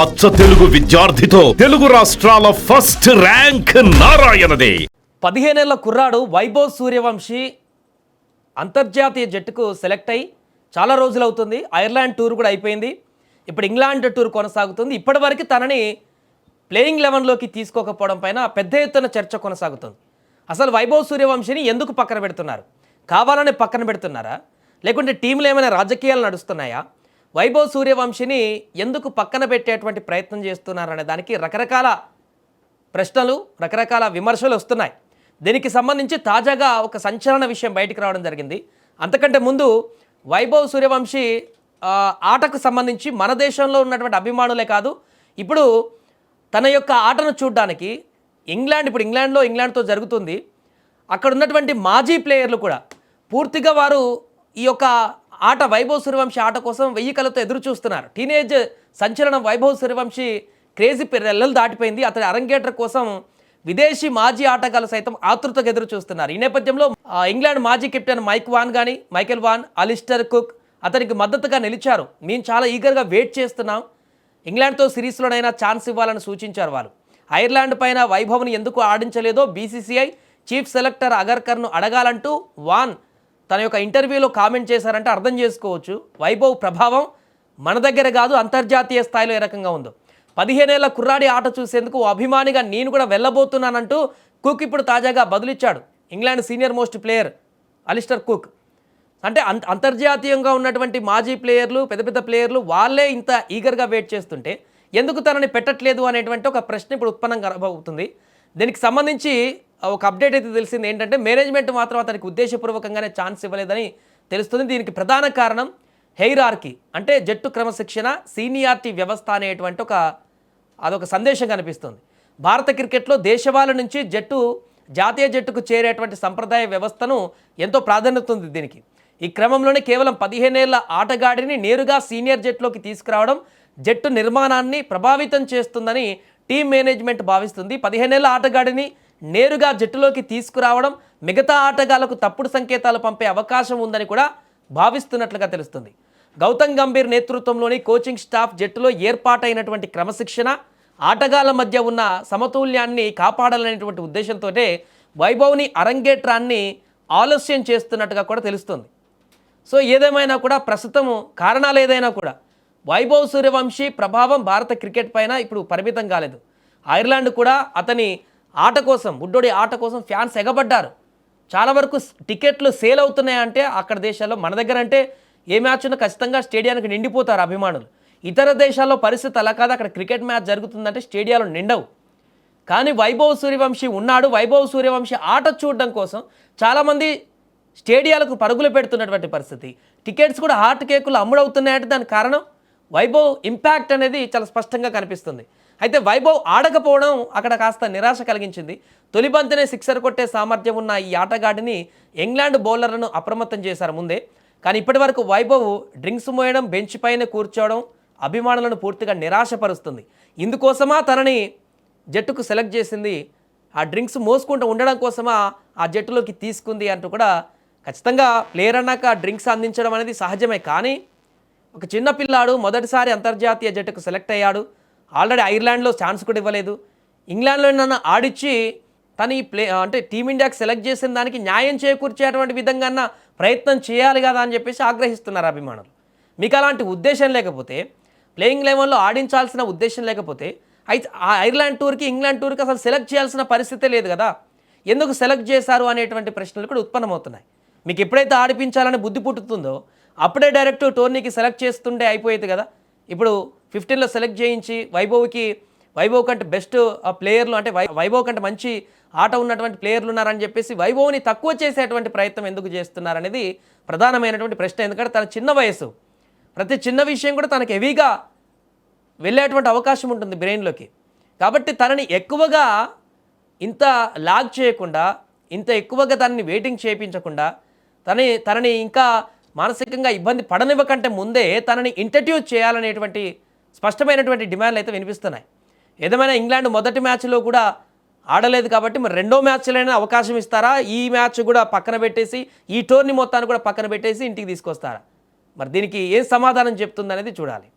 అచ్చ తెలుగు విద్యార్థితో తెలుగు రాష్ట్రాల first rank నారాయణదే. 15 ఏళ్ల కుర్రాడు వైభవ్ సూర్యవంశీ అంతర్జాతీయ జట్టుకు సెలెక్ట్ అయ్యి చాలా రోజులు అవుతుంది. ఐర్లాండ్ టూర్ కూడా అయిపోయింది. ఇప్పుడు ఇంగ్లాండ్ టూర్ కొనసాగుతుంది. ఇప్పటివరకు తనని ప్లేయింగ్ 11లోకి తీసుకోకపోవడం పైన పెద్ద ఎత్తున చర్చ కొనసాగుతుంది. అసలు వైభవ్ సూర్యవంశీని ఎందుకు పక్కన పెడుతున్నారు? కావాలని పక్కన పెడుతున్నారా, లేకుంటే టీంలో ఏమైనా రాజకీయాలు నడుస్తున్నాయా? వైభవ్ సూర్యవంశీని ఎందుకు పక్కన పెట్టేటువంటి ప్రయత్నం చేస్తున్నారనే దానికి రకరకాల ప్రశ్నలు, రకరకాల విమర్శలు వస్తున్నాయి. దీనికి సంబంధించి తాజాగా ఒక సంచలన విషయం బయటికి రావడం జరిగింది. అంతకంటే ముందు వైభవ్ సూర్యవంశీ ఆటకు సంబంధించి మన దేశంలో ఉన్నటువంటి అభిమానులే కాదు, ఇప్పుడు తన యొక్క ఆటను చూడడానికి ఇంగ్లాండ్తో జరుగుతుంది. అక్కడ ఉన్నటువంటి మాజీ ప్లేయర్లు కూడా పూర్తిగా వారు ఈ యొక్క ఆట వైభవ్ సూర్యవంశీ ఆట కోసం 1000 కళ్ళతో ఎదురు చూస్తున్నారు. టీనేజ్ సంచలనం వైభవ్ సూర్యవంశీ క్రేజీ నెలలు దాటిపోయింది. అతని అరంగేట్ర కోసం విదేశీ మాజీ ఆటగాళ్ళు సైతం ఆతృతగా ఎదురు చూస్తున్నారు. ఈ నేపథ్యంలో ఇంగ్లాండ్ మాజీ captain Michael Vaughan, Alastair Cook అతనికి మద్దతుగా నిలిచారు. మేము చాలా ఈగర్గా వెయిట్ చేస్తున్నాం, ఇంగ్లాండ్తో సిరీస్లోనైనా ఛాన్స్ ఇవ్వాలని సూచించారు వాళ్ళు. ఐర్లాండ్ పైన వైభవ్ని ఎందుకు ఆడించలేదో బీసీసీఐ చీఫ్ సెలెక్టర్ అగర్కర్ను అడగాలంటూ వాన్ తన యొక్క ఇంటర్వ్యూలో కామెంట్ చేశారంటే అర్థం చేసుకోవచ్చు వైభవ్ ప్రభావం మన దగ్గర కాదు, అంతర్జాతీయ స్థాయిలో ఏ రకంగా ఉందో. 15 ఏళ్ల కుర్రాడి ఆట చూసేందుకు అభిమానిగా నేను కూడా వెళ్ళబోతున్నానంటూ కుక్ ఇప్పుడు తాజాగా బదులిచ్చాడు. England senior most player Alastair Cook అంటే అంతర్జాతీయంగా ఉన్నటువంటి మాజీ ప్లేయర్లు, పెద్ద పెద్ద ప్లేయర్లు వాళ్ళే ఇంత ఈగర్గా వెయిట్ చేస్తుంటే ఎందుకు తనని పెట్టట్లేదు అనేటువంటి ఒక ప్రశ్న ఇప్పుడు ఉత్పన్నం అవుతుంది. దీనికి సంబంధించి ఒక అప్డేట్ అయితే తెలిసింది. ఏంటంటే మేనేజ్మెంట్ మాత్రం అతనికి ఉద్దేశపూర్వకంగానే ఛాన్స్ ఇవ్వలేదని తెలుస్తుంది. దీనికి ప్రధాన కారణం హెయిరార్కీ అంటే జట్టు క్రమశిక్షణ, సీనియారిటీ వ్యవస్థ అనేటువంటి అదొక సందేశం కనిపిస్తుంది. భారత క్రికెట్లో దేశవాళ నుంచి జాతీయ జట్టుకు చేరేటువంటి సంప్రదాయ వ్యవస్థను ఎంతో ప్రాధాన్యత ఉంది దీనికి. ఈ క్రమంలోనే కేవలం 15 ఏళ్ల ఆటగాడిని నేరుగా సీనియర్ జట్టులోకి తీసుకురావడం జట్టు నిర్మాణాన్ని ప్రభావితం చేస్తుందని టీం మేనేజ్మెంట్ భావిస్తుంది. 15 ఏళ్ల ఆటగాడిని నేరుగా జట్టులోకి తీసుకురావడం మిగతా ఆటగాళ్లకు తప్పుడు సంకేతాలు పంపే అవకాశం ఉందని కూడా భావిస్తున్నట్లుగా తెలుస్తుంది. గౌతమ్ గంభీర్ నేతృత్వంలోని కోచింగ్ స్టాఫ్ జట్టులో ఏర్పాటైనటువంటి క్రమశిక్షణ, ఆటగాళ్ల మధ్య ఉన్న సమతుల్యాన్ని కాపాడాలనేటువంటి ఉద్దేశంతో వైభవ్ని అరంగేట్రాన్ని ఆలస్యం చేస్తున్నట్టుగా కూడా తెలుస్తుంది. సో ఏదేమైనా కూడా ప్రస్తుతం కారణాలు ఏదైనా కూడా వైభవ్ సూర్యవంశీ ప్రభావం భారత క్రికెట్ పైన ఇప్పుడు పరిమితం కాలేదు. ఐర్లాండ్ కూడా అతని ఆట కోసం, బుడ్డోడి ఆట కోసం ఫ్యాన్స్ ఎగబడ్డారు. చాలా వరకు టికెట్లు సేల్ అవుతున్నాయంటే అక్కడ దేశాల్లో, మన దగ్గర అంటే ఏ మ్యాచ్ ఉన్నా ఖచ్చితంగా స్టేడియానికి నిండిపోతారు అభిమానులు. ఇతర దేశాల్లో పరిస్థితి అలా కాదు, అక్కడ క్రికెట్ మ్యాచ్ జరుగుతుందంటే స్టేడియాలు నిండవు. కానీ వైభవ్ సూర్యవంశీ ఉన్నాడు. వైభవ్ సూర్యవంశీ ఆట చూడడం కోసం చాలామంది స్టేడియాలకు పరుగులు పెడుతున్నటువంటి పరిస్థితి. టికెట్స్ కూడా హాట్ కేకులు అమ్ముడవుతున్నాయంటే దానికి కారణం వైభవ్ ఇంపాక్ట్ అనేది చాలా స్పష్టంగా కనిపిస్తుంది. అయితే వైభవ్ ఆడకపోవడం అక్కడ కాస్త నిరాశ కలిగించింది. తొలి బంతినే సిక్సర్ కొట్టే సామర్థ్యం ఉన్న ఈ ఆటగాడిని ఇంగ్లాండ్ బౌలర్లను అప్రమత్తం చేశారు ముందే. కానీ ఇప్పటి వరకు వైభవ్ డ్రింక్స్ మోయడం, బెంచ్ పైన కూర్చోవడం అభిమానులను పూర్తిగా నిరాశపరుస్తుంది. ఇందుకోసమా తనని జట్టుకు సెలెక్ట్ చేసింది, ఆ డ్రింక్స్ మోసుకుంటూ ఉండడం కోసమా ఆ జట్టులోకి తీసుకుంది అంటూ కూడా ఖచ్చితంగా ప్లేయర్ అన్నాక డ్రింక్స్ అందించడం అనేది సహజమే. కానీ ఒక చిన్న పిల్లాడు మొదటిసారి అంతర్జాతీయ జట్టుకు సెలెక్ట్ అయ్యాడు. ఆల్రెడీ ఐర్లాండ్లో ఛాన్స్ కూడా ఇవ్వలేదు. ఇంగ్లాండ్లో నన్ను ఆడిచ్చి తను అంటే టీమిండియాకి సెలెక్ట్ చేసిన దానికి న్యాయం చేకూర్చేటువంటి విధంగా ప్రయత్నం చేయాలి కదా అని చెప్పేసి ఆగ్రహిస్తున్నారు అభిమానులు. మీకు అలాంటి ఉద్దేశం లేకపోతే, ప్లేయింగ్ 11లో ఆడించాల్సిన ఉద్దేశం లేకపోతే అయితే ఆ ఐర్లాండ్ టూర్కి, ఇంగ్లాండ్ టూర్కి అసలు సెలెక్ట్ చేయాల్సిన పరిస్థితే లేదు కదా. ఎందుకు సెలెక్ట్ చేశారు అనేటువంటి ప్రశ్నలు కూడా ఉత్పన్నమవుతున్నాయి. మీకు ఎప్పుడైతే ఆడిపించాలని బుద్ధి పుట్టుతుందో అప్పుడే డైరెక్ట్ టోర్నీకి సెలెక్ట్ చేస్తుంటే అయిపోయేది కదా. ఇప్పుడు 15లో సెలెక్ట్ చేయించి వైభవ్ కంటే బెస్ట్ ప్లేయర్లు, అంటే వైభవ్ కంటే మంచి ఆట ఉన్నటువంటి ప్లేయర్లు ఉన్నారని చెప్పేసి వైభవ్ని తక్కువ చేసేటువంటి ప్రయత్నం ఎందుకు చేస్తున్నారనేది ప్రధానమైనటువంటి ప్రశ్న. ఎందుకంటే తన చిన్న వయసు, ప్రతి చిన్న విషయం కూడా తనకు హెవీగా వెళ్ళేటువంటి అవకాశం ఉంటుంది బ్రెయిన్లోకి. కాబట్టి తనని ఎక్కువగా ఇంత లాగ్ చేయకుండా, ఇంత ఎక్కువగా తనని వెయిటింగ్ చేయించకుండా, తనని ఇంకా మానసికంగా ఇబ్బంది పడనివ్వకంటే ముందే తనని ఇంట్రడ్యూస్ చేయాలనేటువంటి స్పష్టమైనటువంటి డిమాండ్లు అయితే వినిపిస్తున్నాయి. ఏదేమైనా ఇంగ్లాండ్ మొదటి మ్యాచ్లో కూడా ఆడలేదు కాబట్టి మరి రెండో మ్యాచ్లైనా అవకాశం ఇస్తారా? ఈ మ్యాచ్ కూడా పక్కన పెట్టేసి, ఈ టోర్నీ మొత్తాన్ని కూడా పక్కన పెట్టేసి ఇంటికి తీసుకొస్తారా? మరి దీనికి ఏం సమాధానం చెప్తుందనేది చూడాలి.